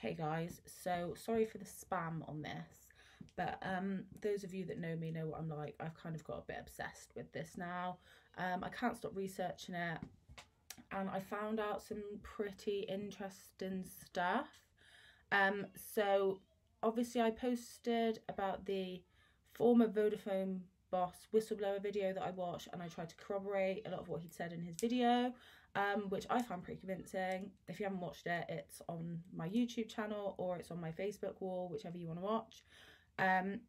Hey guys, so sorry for the spam on this, but those of you that know me know what I'm like. I've kind of got a bit obsessed with this now. I can't stop researching it, and I found out some pretty interesting stuff. So obviously I posted about the former Vodafone boss whistleblower video that I watched, and I tried to corroborate a lot of what he'd said in his video, which I found pretty convincing. If you haven't watched it, it's on my YouTube channel or it's on my Facebook wall, whichever you want to watch. And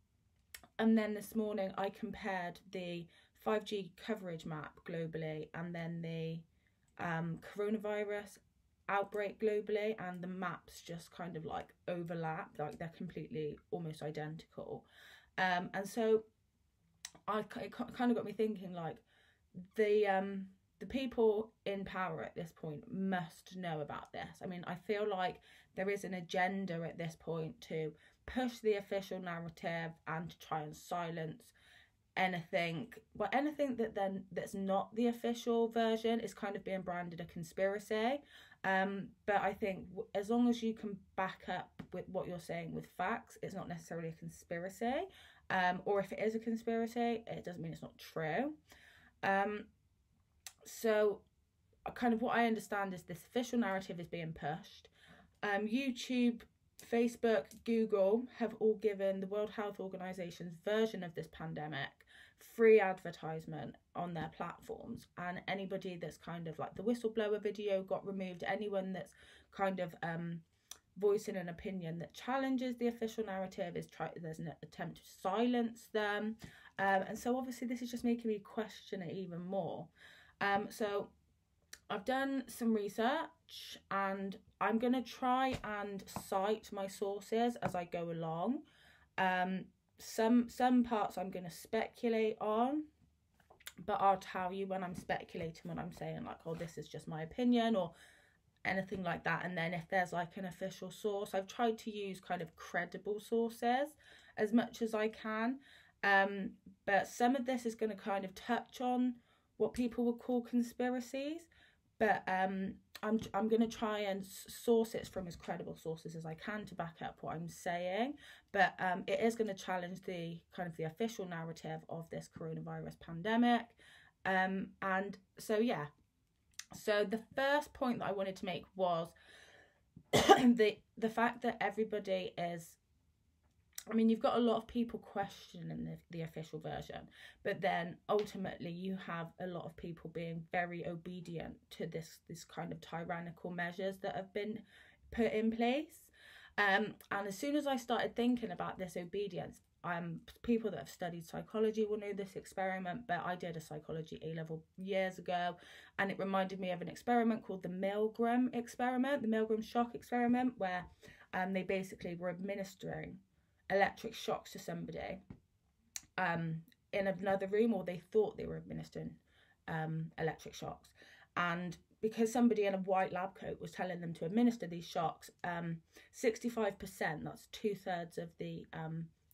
then this morning I compared the 5G coverage map globally and then the coronavirus outbreak globally, and the maps just kind of like overlap, like they're completely almost identical. And so it kind of got me thinking, like, the people in power at this point must know about this. I mean, I feel like there is an agenda at this point to push the official narrative and to try and silence anything that's not the official version is kind of being branded a conspiracy. But I think as long as you can back up with what you're saying with facts, it's not necessarily a conspiracy. Or if it is a conspiracy, it doesn't mean it's not true. So kind of what I understand is this official narrative is being pushed. YouTube, Facebook, Google have all given the World Health Organization's version of this pandemic free advertisement on their platforms, and anybody that's kind of like the whistleblower video got removed. Anyone that's kind of voicing an opinion that challenges the official narrative there's an attempt to silence them, and so obviously this is just making me question it even more. So I've done some research and I'm going to try and cite my sources as I go along. Some parts I'm going to speculate on, but I'll tell you when I'm speculating, when I'm saying like, oh, this is just my opinion or anything like that. And then if there's like an official source, I've tried to use kind of credible sources as much as I can. But some of this is going to kind of touch on what people would call conspiracies, but I'm going to try and source it from as credible sources as I can to back up what I'm saying. But it is going to challenge the kind of the official narrative of this coronavirus pandemic. And so, yeah. So the first point that I wanted to make was the fact that everybody is, I mean, you've got a lot of people questioning the official version, but then ultimately you have a lot of people being very obedient to this kind of tyrannical measures that have been put in place. And as soon as I started thinking about this obedience, people that have studied psychology will know this experiment, but I did a psychology A-level years ago, and it reminded me of an experiment called the Milgram experiment, the Milgram shock experiment, where they basically were administering electric shocks to somebody in another room, or they thought they were administering electric shocks, and because somebody in a white lab coat was telling them to administer these shocks, 65%, that's 2/3 of the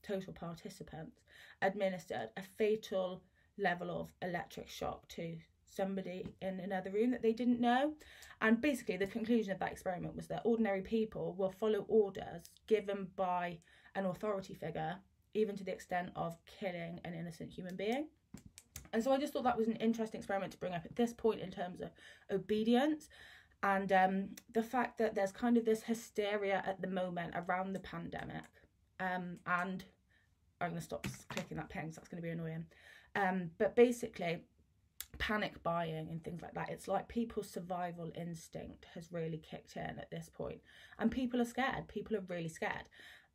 total participants, administered a fatal level of electric shock to somebody in another room that they didn't know. And basically the conclusion of that experiment was that ordinary people will follow orders given by an authority figure, even to the extent of killing an innocent human being. And so I just thought that was an interesting experiment to bring up at this point in terms of obedience, and the fact that there's kind of this hysteria at the moment around the pandemic. And I'm going to stop clicking that pen because that's going to be annoying. But basically, panic buying and things like that, it's like people's survival instinct has really kicked in at this point, and people are scared. People are really scared.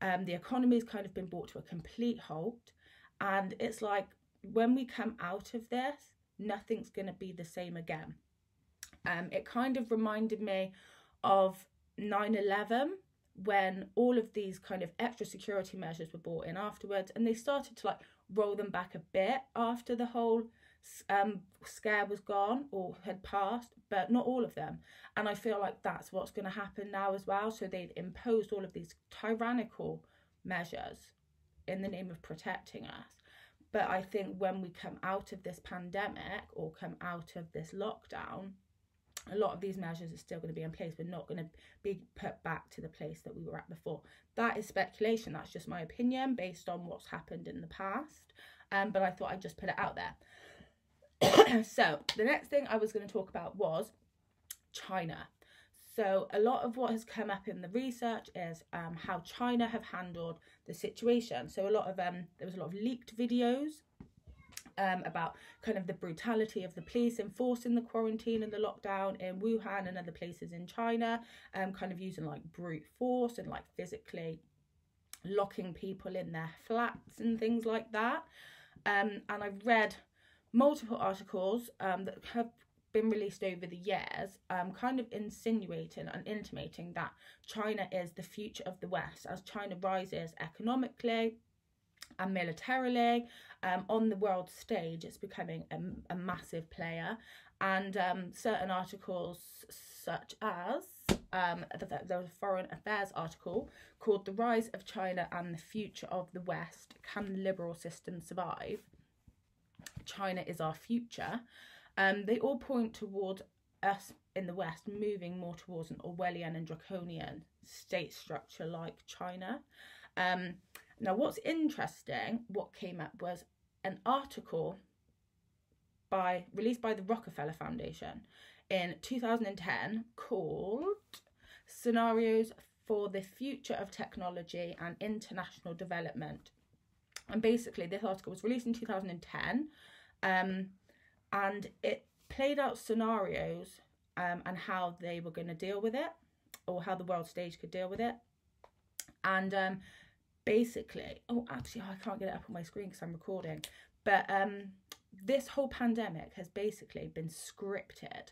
The economy's kind of been brought to a complete halt, and it's like when we come out of this, nothing's going to be the same again. It kind of reminded me of 9/11, when all of these kind of extra security measures were brought in afterwards, and they started to like roll them back a bit after the whole scare was gone or had passed, but not all of them. And I feel like that's what's going to happen now as well. So they've imposed all of these tyrannical measures in the name of protecting us. But I think when we come out of this pandemic or come out of this lockdown, a lot of these measures are still going to be in place. We're not going to be put back to the place that we were at before. That is speculation. That's just my opinion based on what's happened in the past. But I thought I'd just put it out there. So the next thing I was going to talk about was China. So a lot of what has come up in the research is how China have handled the situation. So a lot of there was a lot of leaked videos about kind of the brutality of the police enforcing the quarantine and the lockdown in Wuhan and other places in China, kind of using like brute force and like physically locking people in their flats and things like that. And I've read multiple articles that have been released over the years, kind of insinuating and intimating that China is the future of the West as China rises economically and militarily on the world stage. It's becoming a massive player, and certain articles such as there was a Foreign Affairs article called "The Rise of China and the Future of the West: Can the Liberal System Survive? China is our future." They all point towards us in the West moving more towards an Orwellian and draconian state structure like China. Now, what's interesting, what came up was an article released by the Rockefeller Foundation in 2010 called Scenarios for the Future of Technology and International Development. And basically, this article was released in 2010, and it played out scenarios and how they were going to deal with it, or how the world stage could deal with it. And basically, oh, actually, I can't get it up on my screen because I'm recording, but this whole pandemic has basically been scripted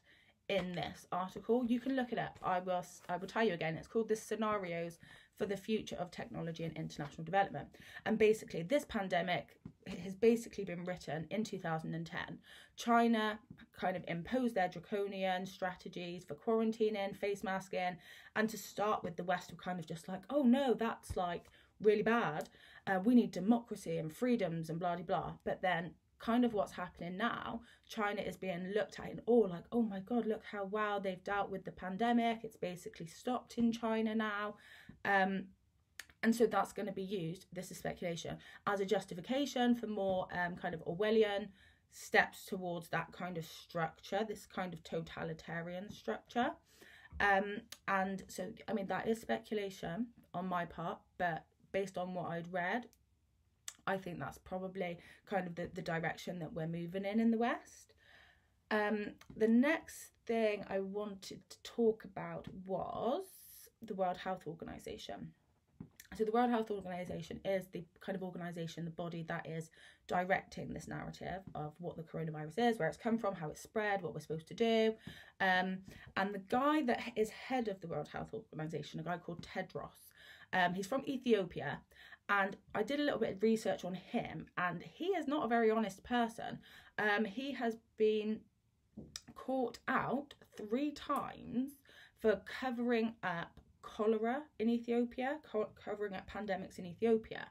in this article. You can look it up. I will tell you again. It's called The Scenarios for the Future of Technology and International Development. And basically, this pandemic has basically been written in 2010. China kind of imposed their draconian strategies for quarantining, face masking, and to start with, the West were kind of just like, oh no, that's like really bad. We need democracy and freedoms and blah, blah, blah. But then kind of what's happening now, China is being looked at in awe, like, oh my God, look how well they've dealt with the pandemic. It's basically stopped in China now. And so that's going to be used, this is speculation, as a justification for more kind of Orwellian steps towards that kind of structure, this kind of totalitarian structure. And so, I mean, that is speculation on my part, but based on what I'd read, I think that's probably kind of the direction that we're moving in the West. The next thing I wanted to talk about was the World Health Organization. So the World Health Organization is the kind of organization, the body that is directing this narrative of what the coronavirus is, where it's come from, how it's spread, what we're supposed to do. And the guy that is head of the World Health Organization, a guy called Tedros, he's from Ethiopia. And I did a little bit of research on him, and he is not a very honest person. He has been caught out 3 times for covering up cholera in Ethiopia, covering up pandemics in Ethiopia.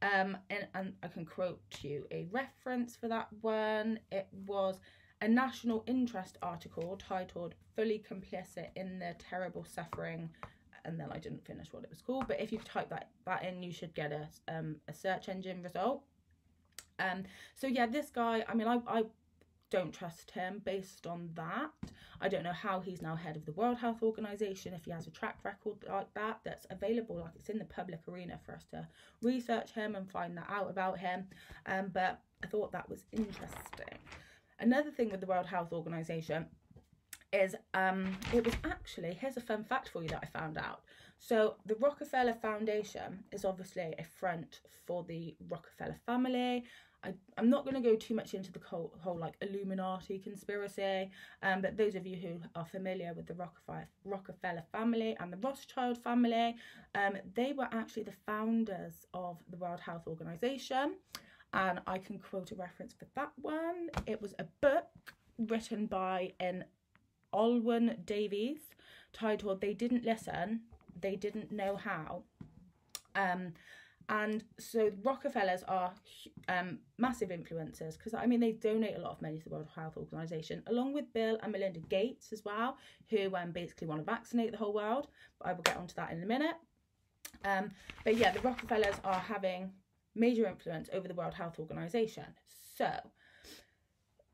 And I can quote you a reference for that one. It was a national interest article titled "Fully Complicit in the Terrible Suffering," and then I didn't finish what it was called, but if you type that in, you should get a search engine result. So yeah, this guy, I mean, I don't trust him based on that. I don't know how he's now head of the World Health Organization, if he has a track record like that that's available, like it's in the public arena for us to research him and find that out about him. But I thought that was interesting. Another thing with the World Health Organization is it was actually, here's a fun fact for you that I found out. So the Rockefeller Foundation is obviously a front for the Rockefeller family. I'm not going to go too much into the whole like Illuminati conspiracy, but those of you who are familiar with the Rockefeller family and the Rothschild family, they were actually the founders of the World Health Organization, and I can quote a reference for that one. It was a book written by an Alwyn Davies titled "They Didn't Listen, They Didn't Know How." And so Rockefellers are massive influencers because, I mean, they donate a lot of money to the World Health Organization, along with Bill and Melinda Gates as well, who basically want to vaccinate the whole world. But I will get onto that in a minute. But yeah, the Rockefellers are having major influence over the World Health Organization. So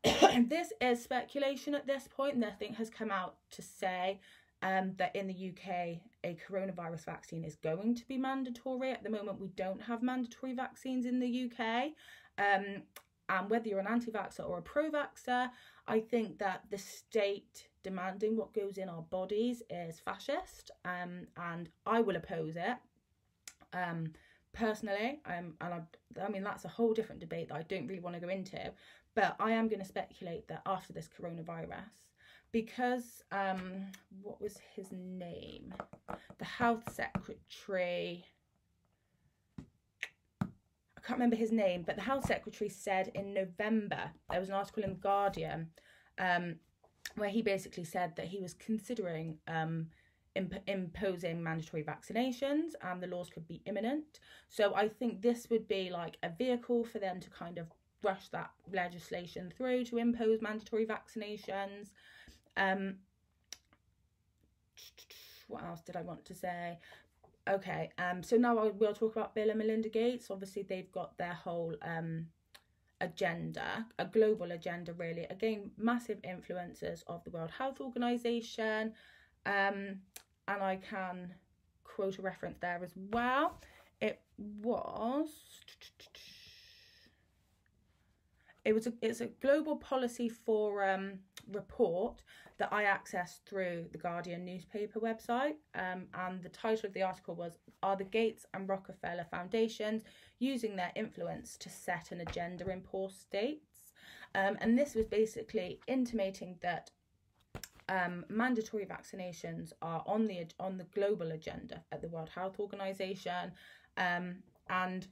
this is speculation at this point. Nothing has come out to say that in the UK a coronavirus vaccine is going to be mandatory. At the moment, we don't have mandatory vaccines in the UK. And whether you're an anti-vaxxer or a pro-vaxxer, I think that the state demanding what goes in our bodies is fascist, and I will oppose it. Personally, I mean, that's a whole different debate that I don't really want to go into, but I am going to speculate that after this coronavirus, because what was his name, the health secretary, I can't remember his name, but the health secretary said in November, there was an article in The Guardian where he basically said that he was considering imposing mandatory vaccinations, and the laws could be imminent. So I think this would be like a vehicle for them to kind of rush that legislation through to impose mandatory vaccinations. What else did I want to say? Okay, so now I will talk about Bill and Melinda Gates. Obviously, they've got their whole agenda, a global agenda, really. Again, massive influencers of the World Health Organization. And I can quote a reference there as well. It's a global policy forum report that I accessed through the Guardian newspaper website, and the title of the article was, "Are the Gates and Rockefeller Foundations using their influence to set an agenda in poor states?" And this was basically intimating that mandatory vaccinations are on the global agenda at the World Health Organization, and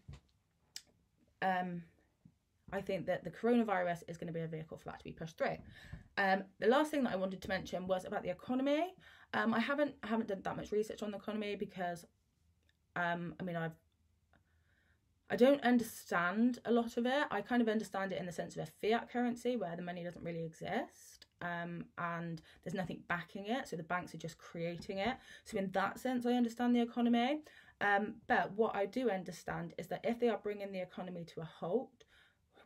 I think that the coronavirus is going to be a vehicle for that to be pushed through. The last thing that I wanted to mention was about the economy. I haven't done that much research on the economy because, I mean, I don't understand a lot of it. I kind of understand it in the sense of a fiat currency where the money doesn't really exist, and there's nothing backing it, so the banks are just creating it. So in that sense, I understand the economy. But what I do understand is that if they are bringing the economy to a halt,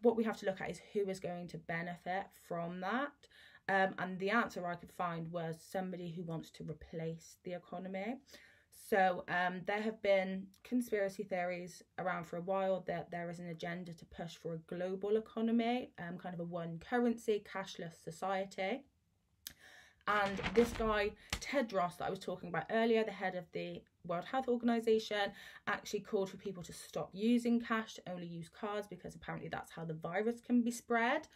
what we have to look at is who is going to benefit from that. And the answer I could find was somebody who wants to replace the economy. So there have been conspiracy theories around for a while that there is an agenda to push for a global economy, kind of a one currency, cashless society. And this guy, Tedros, that I was talking about earlier, the head of the World Health Organization, actually called for people to stop using cash, to only use cards, because apparently that's how the virus can be spread.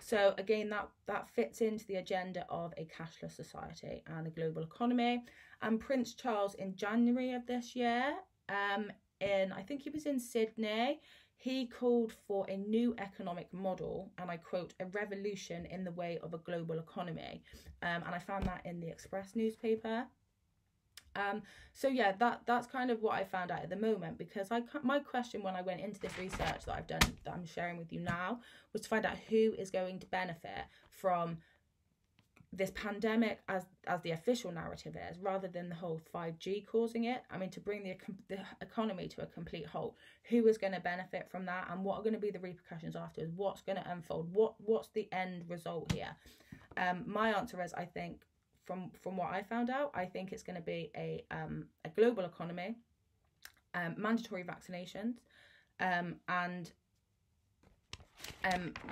So again, that fits into the agenda of a cashless society and a global economy. And Prince Charles, in January of this year, I think he was in Sydney, he called for a new economic model, and I quote, "a revolution in the way of a global economy." And I found that in the Express newspaper. So yeah, that's kind of what I found out at the moment, because my question when I went into this research that I've done, that I'm sharing with you now, was to find out who is going to benefit from this pandemic as the official narrative is, rather than the whole 5G causing it. I mean, to bring the economy to a complete halt, who is going to benefit from that, and what are going to be the repercussions afterwards? What's going to unfold? What's the end result here? My answer is, I think, from what I found out, I think it's going to be a global economy, mandatory vaccinations, and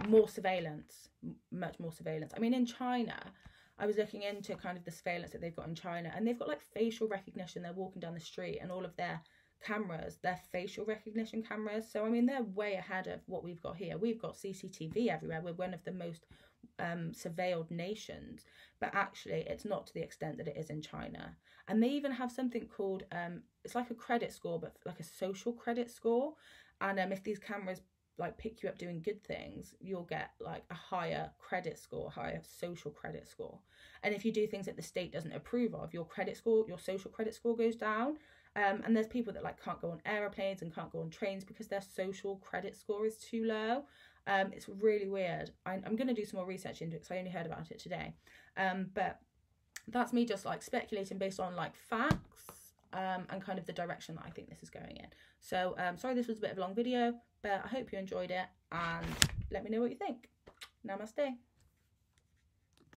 more surveillance, much more surveillance. I mean, in China, I was looking into kind of the surveillance that they've got in China, and they've got like facial recognition. They're walking down the street and all of their cameras, they're facial recognition cameras. So I mean, they're way ahead of what we've got here. We've got CCTV everywhere. We're one of the most surveilled nations, but actually it's not to the extent that it is in China. And they even have something called it's like a credit score, but like a social credit score. And if these cameras like pick you up doing good things, you'll get like a higher credit score, higher social credit score. And if you do things that the state doesn't approve of, your credit score, your social credit score goes down. And there's people that like can't go on aeroplanes and can't go on trains because their social credit score is too low. It's really weird. I'm going to do some more research into it because I only heard about it today. But that's me just like speculating based on like facts and kind of the direction that I think this is going in. So sorry this was a bit of a long video, but I hope you enjoyed it, and let me know what you think. Namaste.